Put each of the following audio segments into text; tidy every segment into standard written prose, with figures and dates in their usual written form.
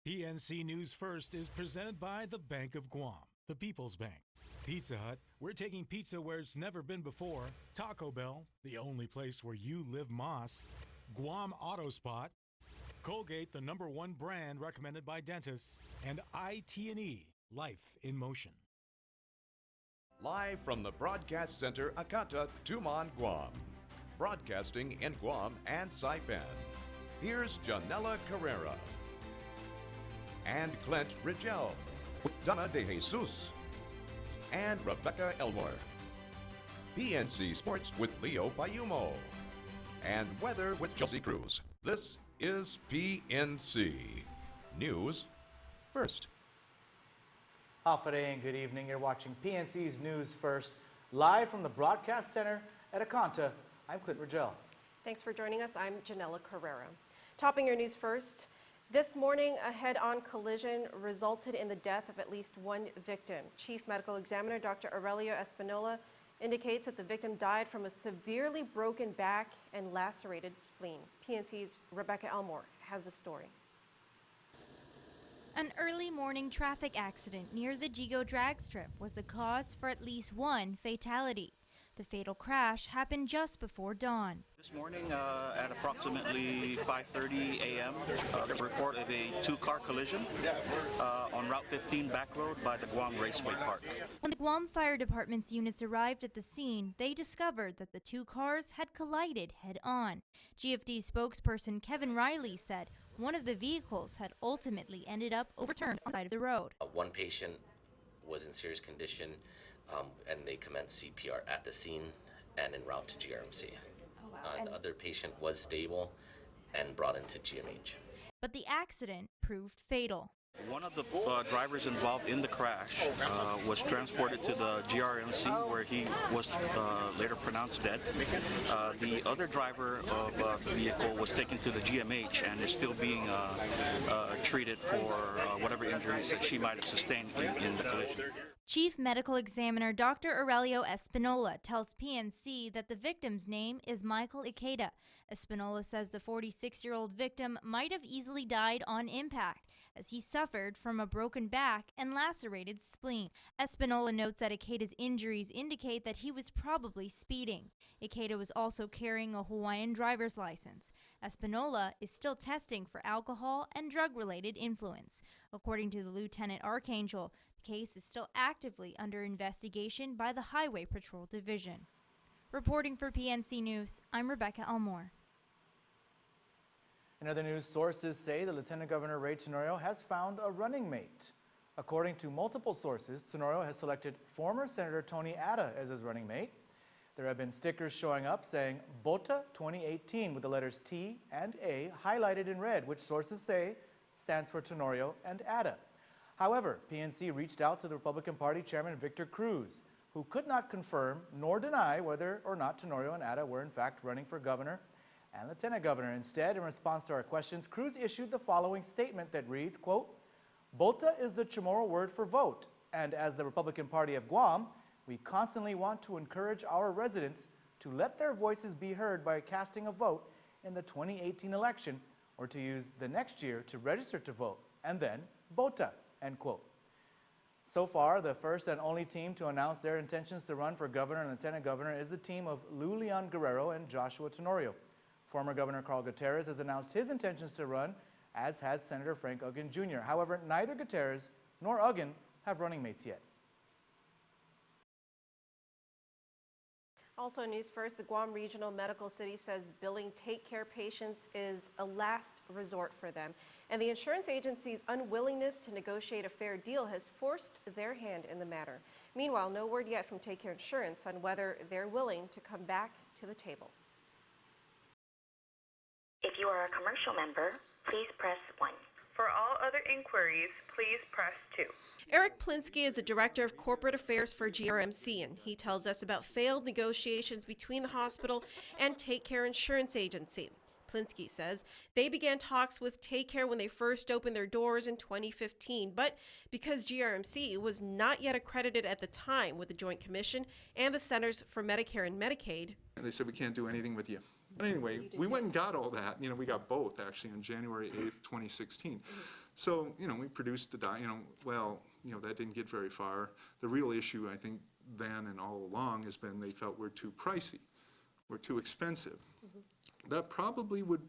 PNC News First is presented by the Bank of Guam, the People's Bank. Pizza Hut, we're taking pizza where it's never been before. Taco Bell, the only place where you live Moss. Guam Auto Spot. Colgate, the #1 brand recommended by dentists. And IT&E, Life in Motion. Live from the Broadcast Center, Akata, Tumon, Guam. Broadcasting in Guam and Saipan. Here's Janela Carrera and Clint Rigel with Donna De Jesus and Rebecca Elmore. PNC Sports with Leo Payumo and Weather with Chelsea Cruz. This is PNC News First. Hafare and good evening. You're watching PNC's News First, live from the Broadcast Center at Akanta. I'm Clint Rigel. Thanks for joining us. I'm Janela Carrera. Topping your news first. This morning, a head-on collision resulted in the death of at least one victim. Chief Medical Examiner Dr. Aurelio Espinola indicates that the victim died from a severely broken back and lacerated spleen. PNC's Rebecca Elmore has the story. An early morning traffic accident near the Gigo drag strip was the cause for at least one fatality. The fatal crash happened just before dawn. This morning at approximately 5:30 a.m., there's a report of a two-car collision on Route 15 back road by the Guam Raceway Park. When the Guam Fire Department's units arrived at the scene, they discovered that the two cars had collided head-on. GFD spokesperson Kevin Riley said one of the vehicles had ultimately ended up overturned on the side of the road. One patient was in serious condition and they commenced CPR at the scene and en route to GRMC. Oh, wow. The other patient was stable and brought into GMH. But the accident proved fatal. One of the drivers involved in the crash was transported to the GRMC where he was later pronounced dead. The other driver of the vehicle was taken to the GMH and is still being treated for whatever injuries that she might have sustained in the collision. Chief Medical Examiner Dr. Aurelio Espinola tells PNC that the victim's name is Michael Ikeda. Espinola says the 46-year-old victim might have easily died on impact as he suffered from a broken back and lacerated spleen. Espinola notes that Ikeda's injuries indicate that he was probably speeding. Ikeda was also carrying a Hawaiian driver's license. Espinola is still testing for alcohol and drug-related influence. According to the Lieutenant Archangel, the case is still actively under investigation by the Highway Patrol Division. Reporting for PNC News, I'm Rebecca Elmore. In other news, sources say the Lieutenant Governor Ray Tenorio has found a running mate. According to multiple sources, Tenorio has selected former Senator Tony Atta as his running mate. There have been stickers showing up saying BOTA 2018 with the letters T and A highlighted in red, which sources say stands for Tenorio and Atta. However, PNC reached out to the Republican Party Chairman Victor Cruz, who could not confirm nor deny whether or not Tenorio and Atta were in fact running for governor and lieutenant governor. Instead, in response to our questions, Cruz issued the following statement that reads, quote, "BOTA is the Chamorro word for vote, and as the Republican Party of Guam, we constantly want to encourage our residents to let their voices be heard by casting a vote in the 2018 election or to use the next year to register to vote, and then BOTA." End quote. So far, the first and only team to announce their intentions to run for governor and lieutenant governor is the team of Lou Leon Guerrero and Joshua Tenorio. Former Governor Carl Gutierrez has announced his intentions to run, as has Senator Frank Uggan Jr. However, neither Gutierrez nor Uggan have running mates yet. Also news first, the Guam Regional Medical City says billing Take Care patients is a last resort for them, and the insurance agency's unwillingness to negotiate a fair deal has forced their hand in the matter. Meanwhile, no word yet from Take Care Insurance on whether they're willing to come back to the table. If you are a commercial member, please press 1. For all other inquiries, please press 2. Eric Plinsky is the Director of Corporate Affairs for GRMC, and he tells us about failed negotiations between the hospital and Take Care Insurance Agency. Plinsky says they began talks with Take Care when they first opened their doors in 2015, but because GRMC was not yet accredited at the time with the Joint Commission and the Centers for Medicare and Medicaid, they said we can't do anything with you. But anyway, we went and got all that. We got both actually on January 8th, 2016. So, we produced the that didn't get very far. The real issue, I think, then and all along has been they felt we're too pricey, we're too expensive. That probably would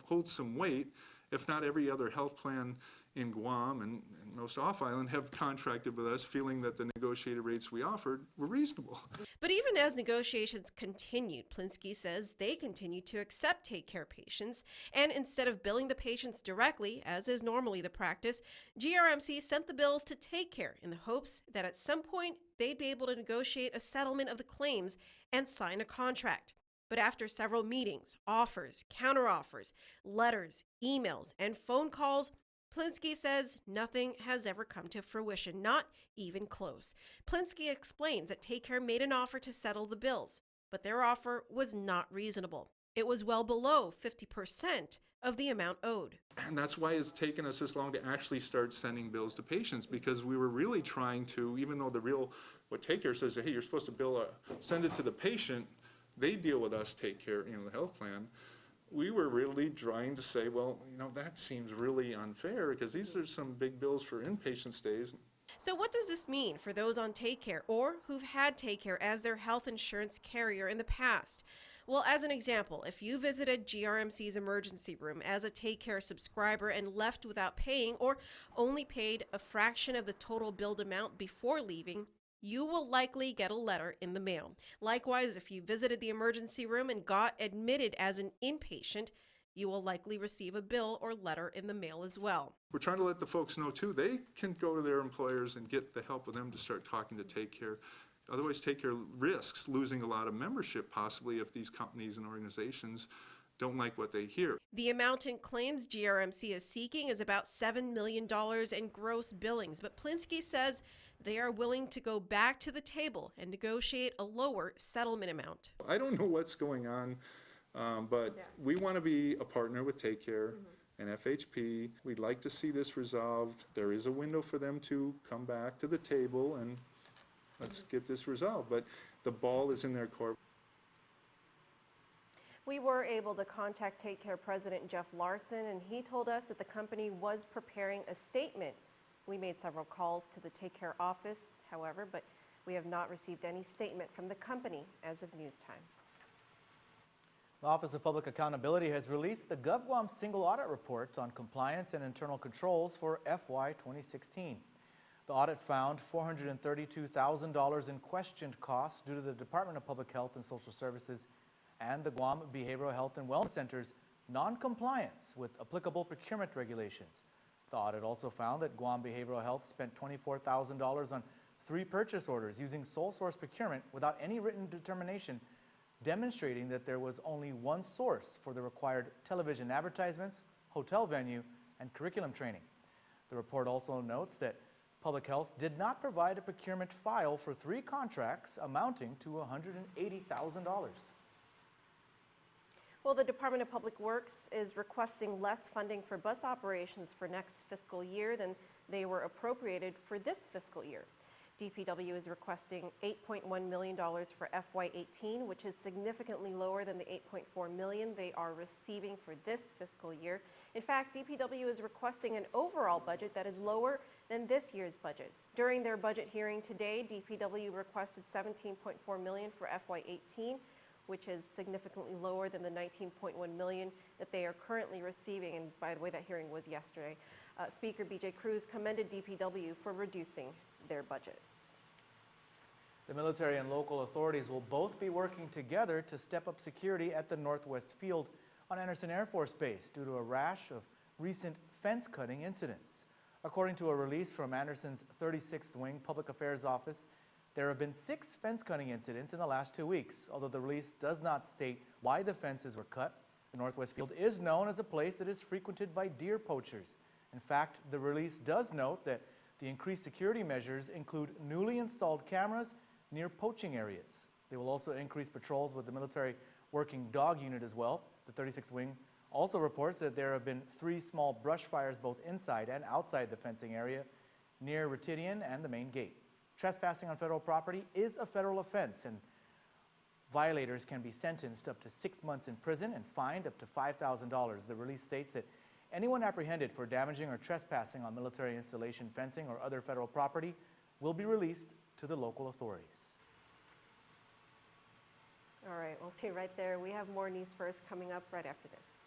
hold some weight if not every other health plan in Guam and most off-island have contracted with us feeling that the negotiated rates we offered were reasonable. But even as negotiations continued, Plinsky says they continued to accept Take Care patients, and instead of billing the patients directly, as is normally the practice, GRMC sent the bills to Take Care in the hopes that at some point they'd be able to negotiate a settlement of the claims and sign a contract. But after several meetings, offers, counteroffers, letters, emails, and phone calls, Plinsky says nothing has ever come to fruition, not even close. Plinsky explains that Take Care made an offer to settle the bills, but their offer was not reasonable. It was well below 50% of the amount owed. And that's why it's taken us this long to actually start sending bills to patients, because we were really trying to, even though what Take Care says, hey, you're supposed to send it to the patient, they deal with us, Take Care, the health plan. We were really trying to say, well, that seems really unfair because these are some big bills for inpatient stays. So what does this mean for those on Take Care or who've had Take Care as their health insurance carrier in the past? Well, as an example, if you visited GRMC's emergency room as a Take Care subscriber and left without paying or only paid a fraction of the total billed amount before leaving, you will likely get a letter in the mail. Likewise, if you visited the emergency room and got admitted as an inpatient, you will likely receive a bill or letter in the mail as well. We're trying to let the folks know, too, they can go to their employers and get the help with them to start talking to Take Care. Otherwise, Take Care risks losing a lot of membership, possibly, if these companies and organizations don't like what they hear. The amount in claims GRMC is seeking is about $7 million in gross billings, but Plinsky says they are willing to go back to the table and negotiate a lower settlement amount. I don't know what's going on, but we want to be a partner with Take Care and FHP. We'd like to see this resolved. There is a window for them to come back to the table and let's get this resolved, but the ball is in their court. We were able to contact Take Care President Jeff Larson, and he told us that the company was preparing a statement. We made several calls to the Take Care office, however, but we have not received any statement from the company as of news time. The Office of Public Accountability has released the GUAM Single Audit Report on compliance and internal controls for FY 2016. The audit found $432,000 in questioned costs due to the Department of Public Health and Social Services and the Guam Behavioral Health and Wellness Center's non-compliance with applicable procurement regulations. The audit also found that Guam Behavioral Health spent $24,000 on 3 purchase orders using sole source procurement without any written determination, demonstrating that there was only one source for the required television advertisements, hotel venue, and curriculum training. The report also notes that Public Health did not provide a procurement file for 3 contracts amounting to $180,000. Well, the Department of Public Works is requesting less funding for bus operations for next fiscal year than they were appropriated for this fiscal year. DPW is requesting $8.1 million for FY18, which is significantly lower than the $8.4 million they are receiving for this fiscal year. In fact, DPW is requesting an overall budget that is lower than this year's budget. During their budget hearing today, DPW requested $17.4 million for FY18, which is significantly lower than the $19.1 million that they are currently receiving. And by the way, that hearing was yesterday. Speaker B.J. Cruz commended DPW for reducing their budget. The military and local authorities will both be working together to step up security at the Northwest Field on Andersen Air Force Base due to a rash of recent fence-cutting incidents. According to a release from Andersen's 36th Wing Public Affairs Office, there have been 6 fence-cutting incidents in the last 2 weeks. Although the release does not state why the fences were cut, the Northwest Field is known as a place that is frequented by deer poachers. In fact, the release does note that the increased security measures include newly installed cameras near poaching areas. They will also increase patrols with the military working dog unit as well. The 36th Wing also reports that there have been 3 small brush fires both inside and outside the fencing area near Retidian and the main gate. Trespassing on federal property is a federal offense, and violators can be sentenced up to 6 months in prison and fined up to $5,000. The release states that Anyone apprehended for damaging or trespassing on military installation, fencing, or other federal property will be released to the local authorities. All right, we'll stay right there. We have more News First coming up right after this.